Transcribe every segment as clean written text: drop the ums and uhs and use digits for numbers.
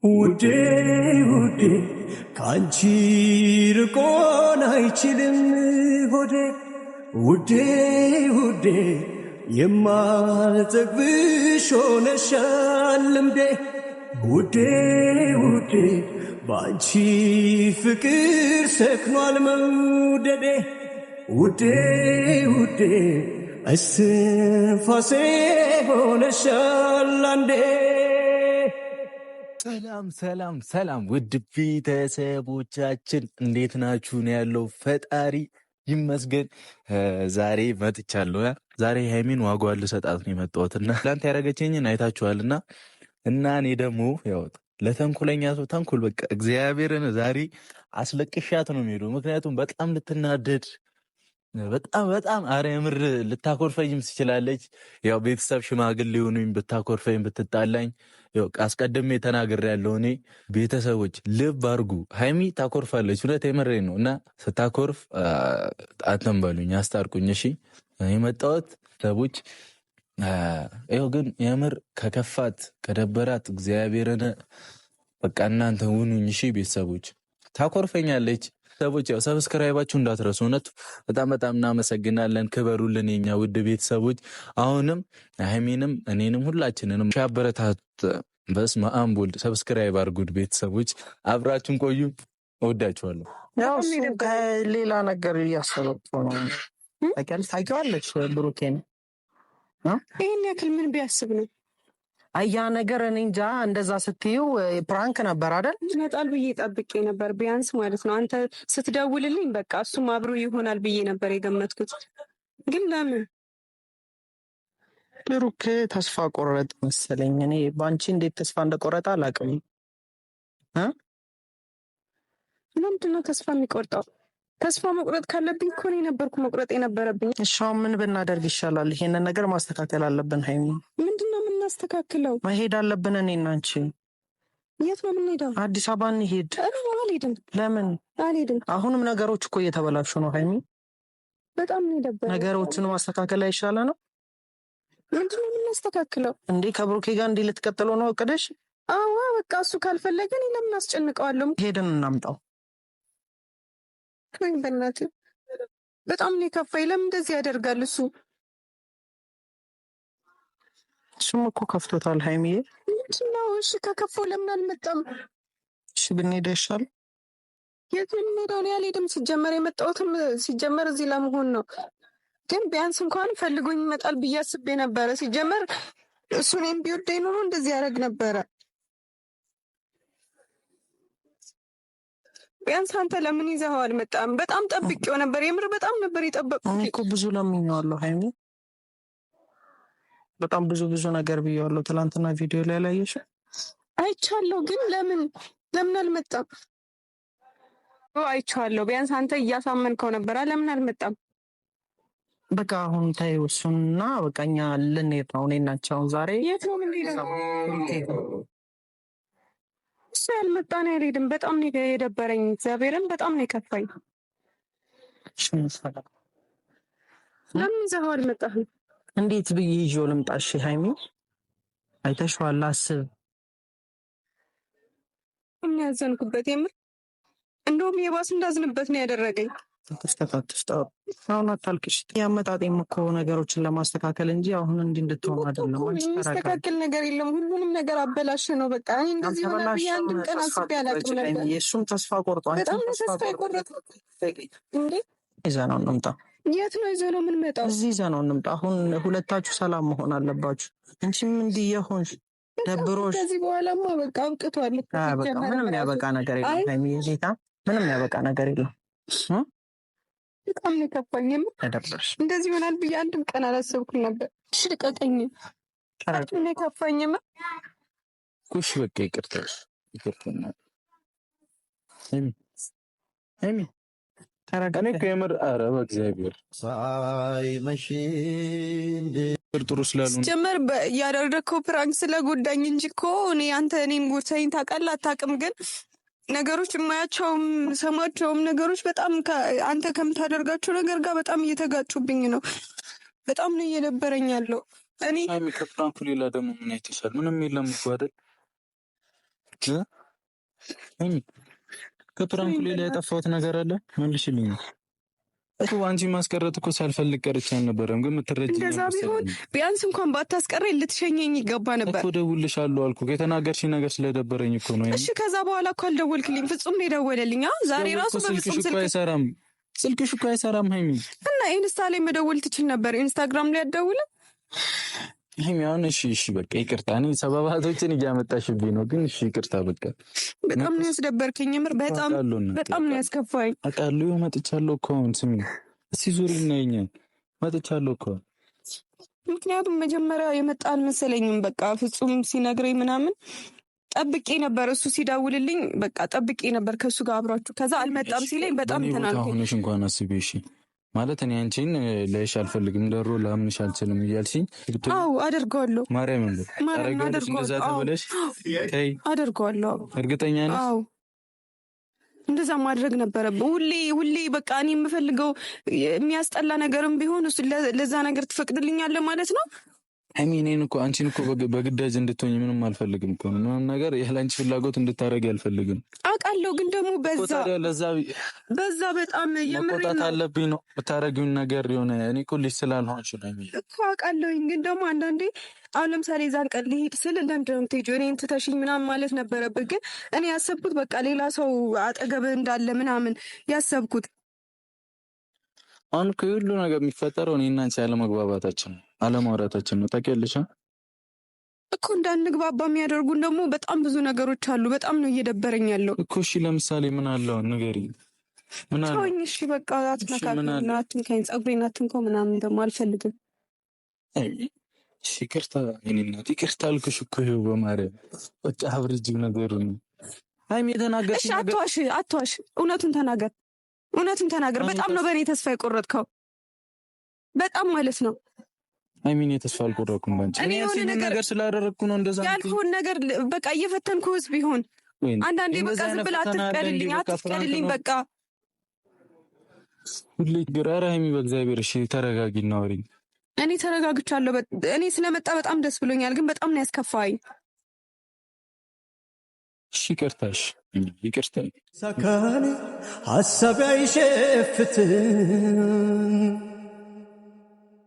ውዴ ውዴ ካንቺ ርቆን አይችልም ሆዴ ውዴ ውዴ የማልጠግብሽ ሆነሻል ልምዴ ውዴ ውዴ ባንቺ ፍቅር ሰክኗል መውደዴ ውዴ ውዴ እስትንፋሴ ሆነሻል አንዴ። ሰላም ሰላም ሰላም ውድ ቤተሰቦቻችን እንዴት ናችሁ? ነው ያለው። ፈጣሪ ይመስገን። ዛሬ መጥቻለሁ። ዛሬ ሃይሚን ዋጋዋን ልሰጣት ነው የመጣሁትና ትናንት ያደረገችኝን አይታችኋልና እና እኔ ደግሞ ያው ለተንኮለኛ ሰው ተንኮል በቃ እግዚአብሔርን ዛሬ አስለቅሻት ነው የሚሄደው። ምክንያቱም በጣም ልትናደድ በጣም አረ የምር ልታኮርፈኝም ትችላለች። ያው ቤተሰብ ሽማግሌ ሆኑኝ ብታኮርፈኝ ብትጣላኝ ያው አስቀድሜ ተናግሬያለሁ። እኔ ቤተሰቦች ልብ አድርጉ፣ ሃይሚ ታኮርፋለች። እውነት የምሬን ነው። እና ስታኮርፍ አትንበሉኝ፣ አስታርቁኝ። እሺ የመጣሁት ሰዎች ይኸው ግን የምር ከከፋት ከደበራት እግዚአብሔርን በቃ እናንተ ሁኑኝ። እሺ ቤተሰቦች ታኮርፈኛለች። ቤተሰቦች ያው ሰብስክራይባችሁ እንዳትረሱ። እውነት በጣም እናመሰግናለን። ክበሩልን የኛ ውድ ቤተሰቦች። አሁንም ሃይሚንም እኔንም ሁላችንንም ሻበረታት በስመ አብ ወልድ ሰብስክራይብ አድርጉት ቤተሰቦች። አብራችሁን ቆዩ። እወዳችኋለሁ። ያው እሱ ከሌላ ነገር እያሰበኩ ነው። ታውቂዋለሽ ብሩኬን ይህን ያክል ምን ቢያስብ ነው? አያ ነገር እኔ እንጃ። እንደዛ ስትይው ፕራንክ ነበር አይደል? ይመጣል ብዬ ጠብቄ ነበር ቢያንስ ማለት ነው። አንተ ስትደውልልኝ በቃ እሱም አብሮ ይሆናል ብዬ ነበር የገመትኩት። ግን ለምን ብሩክ ተስፋ ቆረጥ መሰለኝ። እኔ በአንቺ እንዴት ተስፋ እንደቆረጠ አላውቅም። ለምንድነው ተስፋ የሚቆርጠው? ተስፋ መቁረጥ ካለብኝ እኮ እኔ ነበርኩ መቁረጥ የነበረብኝ። እሺ ምን ብናደርግ ይሻላል? ይሄንን ነገር ማስተካከል አለብን ሃይሚ። ምንድነው የምናስተካክለው? መሄድ አለብን እኔና አንቺ። የት ነው የምንሄደው? አዲስ አበባ እንሄድ። አልሄድም። ለምን አልሄድም? አሁንም ነገሮች እኮ እየተበላሹ ነው ሃይሚ። በጣም ነው የደበረኝ። ነገሮችን ማስተካከል አይሻለ ነው? ምንድነው የምናስተካክለው? እንዴ ከብሩኬ ጋር እንዲህ ልትቀጥሎ ነው እቅድሽ? አዋ በቃ እሱ ካልፈለገ እኔ ለምን አስጨንቀዋለሁ? ሄደን እናምጣው። ወይ በእናትህ በጣም ነው የከፋኝ። ለምን እንደዚህ ያደርጋል እሱ? እሱም እኮ ከፍቶታል ሃይሚዬ። ምንድነው? እሺ ከከፋው ለምን አልመጣም? እሺ ብንሄድ ይሻል። የት ነው የምንሄደው? እኔ አልሄድም። ሲጀመር የመጣሁትም ሲጀመር እዚህ ለመሆን ነው። ግን ቢያንስ እንኳን ፈልጎኝ ይመጣል ብዬ አስቤ ነበረ። ሲጀመር እሱ እኔም ቢወደኝ ኖሮ እንደዚህ ያደርግ ነበረ። ቢያንስ አንተ ለምን ይዘኸው አልመጣም? በጣም ጠብቄው ነበር። የምር በጣም ነበር የጠበቅኩት። እኔ እኮ ብዙ ለምኜዋለሁ ሃይሚ፣ በጣም ብዙ ነገር ብዬዋለሁ። ትናንትና ቪዲዮ ላይ አላየሽ? አይቻለሁ። ግን ለምን አልመጣም? አይቻለሁ። ቢያንስ አንተ እያሳመንከው ነበር። ለምን አልመጣም? በቃ አሁን ተይው እሱንና በቃ እኛ ልንሄድ ነው። እኔ ናቸው ዛሬ። የት ነው የምንሄደው? እሱ ያልመጣ ነው ያልሄድም። በጣም ነው የደበረኝ። እግዚአብሔርን በጣም ነው የከፋኝ። ለምን ይዘኸው አልመጣህም? እንዴት ብዬ ይዤው ልምጣ? እሺ ሃይሚ አይተሽዋል። አስብ። እኔ ያዘንኩበት የምር እንደውም የባስ እንዳዝንበት ነው ያደረገኝ። አሁን አታልቅሽ። ያመጣጤም እኮ ነገሮችን ለማስተካከል እንጂ አሁን እንዲህ እንድትሆን አይደለም። የሚስተካከል ነገር የለም። ሁሉንም ነገር አበላሽ ነው በቃ። እኔ እንደዚህ ሆነ ብዬ አንድም ቀን አስቤ አላውቅም ነበር። የእሱም ተስፋ ቆርጧል። በጣም ተስፋ የቆረጥኩት እንዴ። ይዘነው እንምጣ። የት ነው ይዘነው የምንመጣው? እዚህ ይዘነው እንምጣ። አሁን ሁለታችሁ ሰላም መሆን አለባችሁ። አንቺም እንዲህ የሆንሽ ደብሮሽ ከዚህ በኋላማ በቃ አብቅቷል። ምንም ያበቃ ነገር የለም ሃይሚዬ፣ ምንም ያበቃ ነገር የለም። በጣም ነው የከፋኝ። እንደዚህ ይሆናል ብዬ አንድም ቀን አላሰብኩም ነበር። እሺ ልቀቀኝ። በጣም ነው የከፋኝ። ኩሽ በቃ ይቅርታ። ሃይሚ እኔ እኮ የምር ኧረ በእግዚአብሔር ጥሩ ስላሉ ጀመር ያደረግከው ፕራንክ ስለጎዳኝ እንጂ እኮ አንተ እኔን ጎድተኸኝ ታውቃለህ አታውቅም? ግን ነገሮች የማያቸውም ሰማቸውም ነገሮች በጣም አንተ ከምታደርጋቸው ነገር ጋር በጣም እየተጋጩብኝ ነው። በጣም ነው እየደበረኝ ያለው። እኔ ከፍራንኩ ሌላ ደግሞ ምን አይተሻል? ምንም የለም እኮ አይደል? ከፕራንኩ ሌላ የጠፋሁት ነገር አለ? መልሽልኝ እኮ። አንቺ ማስቀረት እኮ ሳልፈልግ ቀርቼ አልነበረም፣ ግን የምትረጂኝ እንደዛ ቢሆን ቢያንስ እንኳን ባታስቀረኝ ልትሸኘኝ ይገባ ነበር እኮ። እደውልልሻለሁ አልኩ። የተናገርሽኝ ነገር ስለደበረኝ እኮ ነው። እሺ ከዛ በኋላ እኮ አልደወልክልኝ። ፍጹም ነው የደወለልኝ። ዛሬ ራሱ በፍጹም ስልክሽ እኮ አይሰራም ሀይሚ። እና ኢንስታ ላይ መደወል ትችል ነበር፣ ኢንስታግራም ላይ አትደውልም ሀይሚ። አሁን እሺ በቃ ይቅርታ። እኔ ሰበባቶችን እያመጣሽብኝ ነው፣ ግን እሺ ይቅርታ በቃ። በጣም ነው ያስደበርከኝ፣ የምር በጣም ነው ያስከፋኝ። አውቃለሁ። መጥቻለሁ እኮ አሁን ስሚ፣ እስኪ ዙሪ እናየኛል። መጥቻለሁ እኮ ምክንያቱም መጀመሪያ የመጣ አልመሰለኝም። በቃ ፍጹም ሲነግረኝ ምናምን ጠብቄ ነበር፣ እሱ ሲደውልልኝ በቃ ጠብቄ ነበር ከእሱ ጋር አብራችሁ። ከዛ አልመጣም ሲለኝ በጣም ተናልኩኝ። ሆነሽ እንኳን አስቢ እሺ። ማለት እኔ አንቺን ለይሽ አልፈልግም፣ ደሮ ላምንሽ አልችልም እያልሽኝ። አዎ አደርገዋለሁ። ማርያም እንደዛ ተበለሽ አደርገዋለሁ። እርግጠኛ ነሽ? አዎ እንደዛ ማድረግ ነበረብህ። ሁሌ በቃ እኔ የምፈልገው የሚያስጠላ ነገርም ቢሆን እሱ ለዛ ነገር ትፈቅድልኛለህ ማለት ነው። እኔን እኮ አንቺን እኮ በግዳጅ እንድትሆኝ ምንም አልፈልግም እኮ ነው። ምንም ነገር ያለ አንቺ ፍላጎት እንድታረጊ አልፈልግም። አውቃለሁ፣ ግን ደግሞ በዛ በጣም መቆጣት አለብኝ ነው የምታረጊውን ነገር የሆነ እኔ እኮ ልጅ ስላልሆንሽ ነው እኮ አውቃለሁኝ። ግን ደግሞ አንዳንዴ አሁን ለምሳሌ ዛን ቀን ልሄድ ስል ለምንድን ነው የምትሄጂው እኔን ትተሽኝ ምናምን ማለት ነበረብህ። ግን እኔ ያሰብኩት በቃ ሌላ ሰው አጠገብህ እንዳለ ምናምን ያሰብኩት። አሁን እኮ ሁሉ ነገር የሚፈጠረው እኔና አንቺ አለመግባባታችን ነው፣ አለማውራታችን ነው። ታውቂያለሽ እኮ እንዳንግባባ የሚያደርጉን ደግሞ በጣም ብዙ ነገሮች አሉ። በጣም ነው እየደበረኝ ያለው እኮ። እሺ ለምሳሌ ምን አለው ንገሪኝ። ምን አለው? እሺ በቃ አትንካኝ፣ ፀጉሬን አትንካው ምናምን ደግሞ አልፈልግም። እሺ ይቅርታ፣ የእኔ እናት ይቅርታ አልኩሽ እኮ። ይኸው በማርያም በቃ አብርጅው ነገሩን። ሀይሚ የተናገርሽ ነገር አትዋሽ፣ እውነቱን ተናገር። በጣም ነው በእኔ ተስፋ የቆረጥከው፣ በጣም ማለት ነው። ሀይሚን ተስፋ አልቆረጥኩም ባንቺ። እኔ ነገር ስላደረግኩ ነው እንደዛ ያልኩህን ነገር በቃ እየፈተንኩህስ ቢሆን አንዳንዴ በቃ ዝም ብለህ አትፍቀድልኝ በቃ ሁሌ ግራራ። ሀይሚ በእግዚአብሔር እሺ ተረጋጊ፣ እናውሪኝ። እኔ ተረጋግቻለሁ። እኔ ስለመጣ በጣም ደስ ብሎኛል፣ ግን በጣም ነው ያስከፋኝ። እሺ ይቅርታሽ፣ ይቅርታ ሳካኔ ሀሳብ አይሸፍትም፣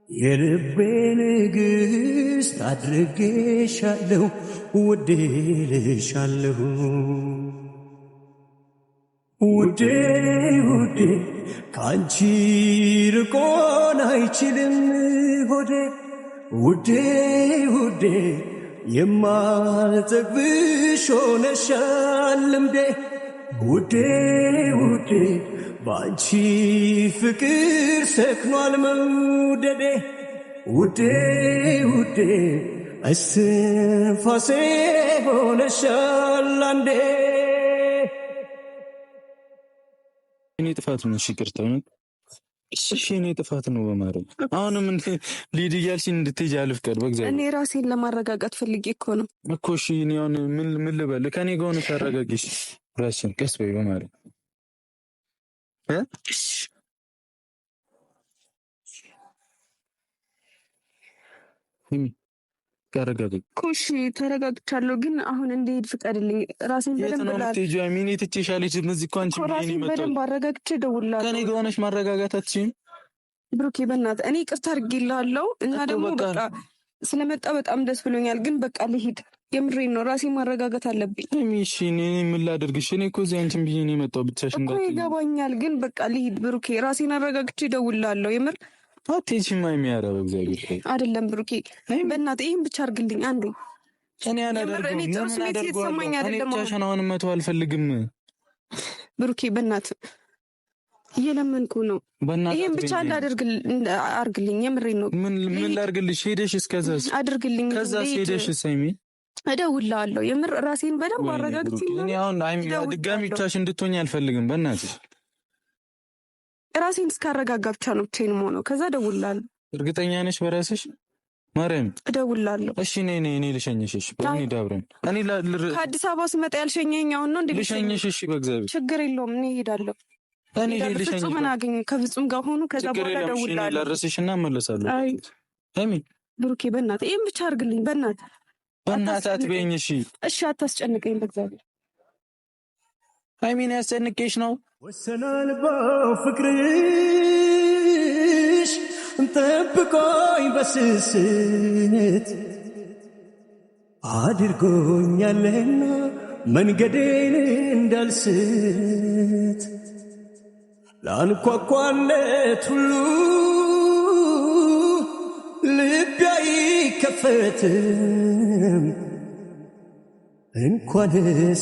የልቤ ንግሥት አድርጌሻለሁ፣ ውዴ ልሻለሁ፣ ውዴ ከአንቺ ርቆን አይችልም ሆዴ፣ ውዴ የማልጠግብሽ ሆነሻል ልምዴ፣ ውዴ በአንቺ ፍቅር ሰክኗል መውደዴ፣ ውዴ እስትንፋሴ ሆነሻል አንዴ። እኔ ጥፋት ነው። እሺ ይቅርታ። እሺ እኔ ጥፋት ነው በማድረግ አሁንም ሊድ እያልሽኝ እንድትሄጂ አልፍቀድ በእግዚአብሔር። እኔ ራሴን ለማረጋጋት ፈልጌ እኮ ነው እኮ። እሺ እኔ አሁን ምን ልበል? ከኔ ጋር ሆነሽ አረጋጊሽ ራስሽን ቀስ በይ በማድረግ ተረጋጊ። እሺ ተረጋግቻለሁ፣ ግን አሁን እንድሄድ ፍቀድልኝ። ራሴን በደንብ በደንብ አረጋግቼ እደውልልሃለሁ። ከኔ ጋር ሆነሽ ማረጋጋት አትችይም ብሩኬ። በእናትህ እኔ ይቅርታ አድርጌልሃለሁ እና ደግሞ በቃ ስለመጣ በጣም ደስ ብሎኛል፣ ግን በቃ ልሂድ። የምሬን ነው። ራሴን ማረጋጋት አለብኝ። እሺ እኔ ምን ላደርግሽ? እኔ እኮ እዚህ አንቺን ብዬሽ ነው የመጣው። ብቻሽን እኮ ይገባኛል፣ ግን በቃ ልሂድ ብሩኬ። ራሴን አረጋግቼ እደውልልሃለሁ። የምር አትሄጂም? የሚያረብ እግዚአብሔር አይደለም ብሩኬ፣ በእናትህ ይሄን ብቻ አድርግልኝ አንዴ። እኔ አላደርገውም። ምን አደርገዋለሁ? እኔ ብቻሽን አሁን መተው አልፈልግም ብሩኬ። በእናትህ እየለመንኩ ነው። ይሄን ብቻ አድርግልኝ። የምሬን ነው። ምን ላድርግልሽ? ሄደሽ እስከዛስ አድርግልኝ። ከዛስ ሄደሽ ሳይሚ እደውልልሃለሁ። የምር ራሴን በደንብ አረጋግጬ እኔ አሁን ድጋሚ ብቻሽን እንድትሆኝ አልፈልግም። በእናትሽ ራሴን እስካረጋጋ ብቻ ነው ብቻዬን የምሆነው። ከዛ እደውልልሃለሁ። እርግጠኛ ነሽ በራስሽ? ማርያም እደውልልሃለሁ። እሺ እኔ ልሸኝሽ። በእኔ ዳብረን እኔ ከአዲስ አበባ ስመጣ ያልሸኘኸኝ አሁን ነው እንዴ? ልሸኝሽ። እሺ በእግዚአብሔር ችግር የለውም። እኔ እሄዳለሁ። ፍጹምን አገኘ ከፍጹም ጋር ሆኑ። ከዛ በኋላ እደውልልሃለሁ። ላረስሽ እና እመለሳለሁ። ብሩኬ በእናትህ ይሄን ብቻ አድርግልኝ በእናትህ በእናትህ አትበይኝ። እሺ አታስጨንቀኝ በእግዚአብሔር። ሀይሚን ያስጨንቄሽ ነው? ወሰናል በፍቅርሽ ጠብቆኝ በስስት አድርጎኛልና መንገዴን እንዳልስት ላንኳኳለት ሁሉ ልቤ አይከፈትም እንኳንስ